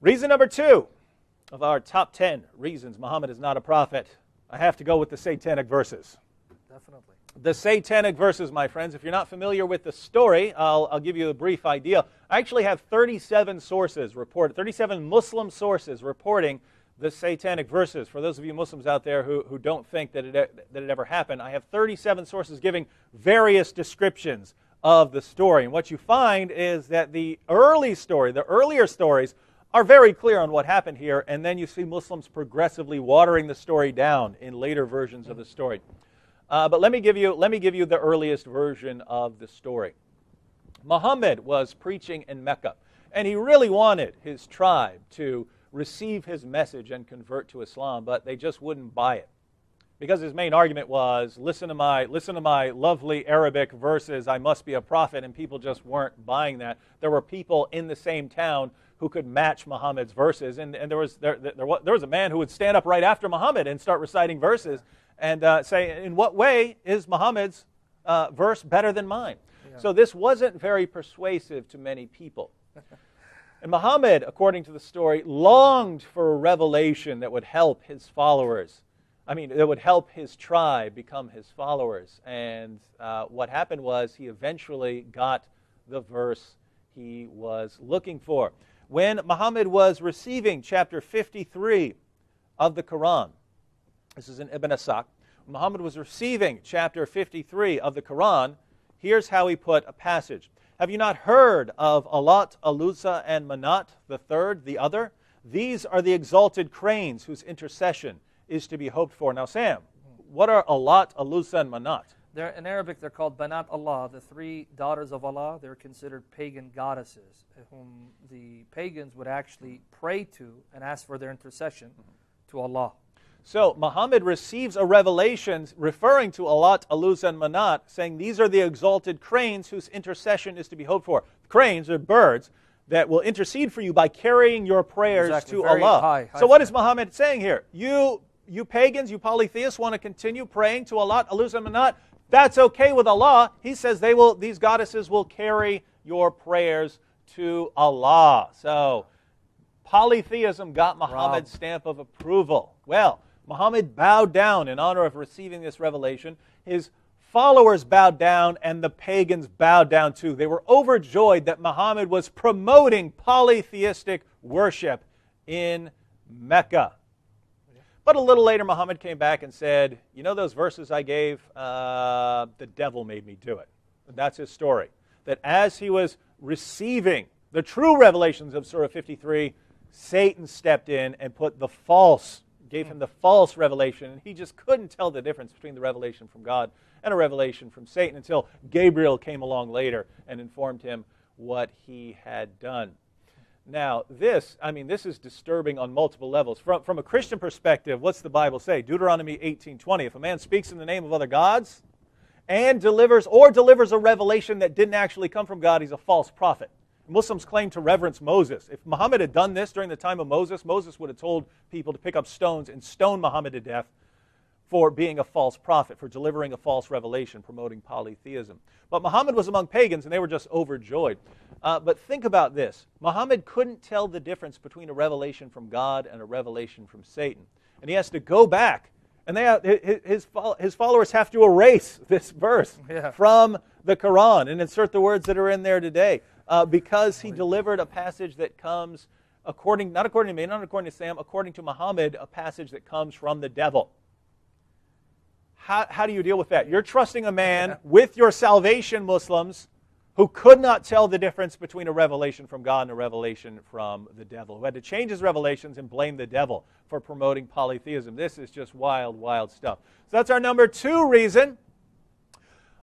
Reason number 2 of our top 10 reasons Muhammad is not a prophet, I have to go with the satanic verses. Definitely. The satanic verses, my friends. If you're not familiar with the story, I'll give you a brief idea. I actually have 37 sources reported, 37 Muslim sources reporting the satanic verses. For those of you Muslims out there who don't think that it ever happened, I have 37 sources giving various descriptions of the story. And what you find is that the earlier stories are very clear on what happened here, and then you see Muslims progressively watering the story down in later versions of the story. But let me give you the earliest version of the story. Muhammad was preaching in Mecca, and he really wanted his tribe to receive his message and convert to Islam, but they just wouldn't buy it. Because his main argument was, listen to my lovely Arabic verses, I must be a prophet, and people just weren't buying that. There were people in the same town who could match Muhammad's verses, and there was a man who would stand up right after Muhammad and start reciting verses and say, in what way is Muhammad's verse better than mine? Yeah. So this wasn't very persuasive to many people. And Muhammad, according to the story, longed for a revelation that would help his followers. That would help his tribe become his followers. And what happened was he eventually got the verse he was looking for. When Muhammad was receiving chapter 53 of the Quran, this is in Ibn Asaq, when Muhammad was receiving chapter 53 of the Quran, here's how he put a passage. Have you not heard of Alat, Alusa, and Manat, the third, the other? These are the exalted cranes whose intercession is to be hoped for. Now, Sam, what are Alat, Alusa, and Manat? In Arabic, they're called Banat Allah, the 3 daughters of Allah. They're considered pagan goddesses, whom the pagans would actually pray to and ask for their intercession to Allah. So Muhammad receives a revelation referring to Alat, Alusa, and Manat, saying these are the exalted cranes whose intercession is to be hoped for. Cranes are birds that will intercede for you by carrying your prayers to Allah. High so what is Muhammad saying here? You pagans, you polytheists want to continue praying to Alat, Alusa, and Manat? That's okay with Allah. He says these goddesses will carry your prayers to Allah. So polytheism got Muhammad's stamp of approval. Well, Muhammad bowed down in honor of receiving this revelation. His followers bowed down, and the pagans bowed down too. They were overjoyed that Muhammad was promoting polytheistic worship in Mecca. But a little later, Muhammad came back and said, you know those verses I gave? The devil made me do it. And that's his story. That as he was receiving the true revelations of Surah 53, Satan stepped in and gave him the false revelation. And he just couldn't tell the difference between the revelation from God and a revelation from Satan until Gabriel came along later and informed him what he had done. Now, this is disturbing on multiple levels. From a Christian perspective, what's the Bible say? Deuteronomy 18:20. If a man speaks in the name of other gods and delivers a revelation that didn't actually come from God, he's a false prophet. Muslims claim to reverence Moses. If Muhammad had done this during the time of Moses, Moses would have told people to pick up stones and stone Muhammad to death for being a false prophet, for delivering a false revelation, promoting polytheism. But Muhammad was among pagans, and they were just overjoyed. But think about this. Muhammad couldn't tell the difference between a revelation from God and a revelation from Satan. And he has to go back, and his followers have to erase this verse from the Quran and insert the words that are in there today, because he delivered a passage that comes, not according to me, not according to Sam, according to Muhammad, a passage that comes from the devil. How do you deal with that? You're trusting a man with your salvation, Muslims, who could not tell the difference between a revelation from God and a revelation from the devil, who had to change his revelations and blame the devil for promoting polytheism. This is just wild, wild stuff. So that's our number 2 reason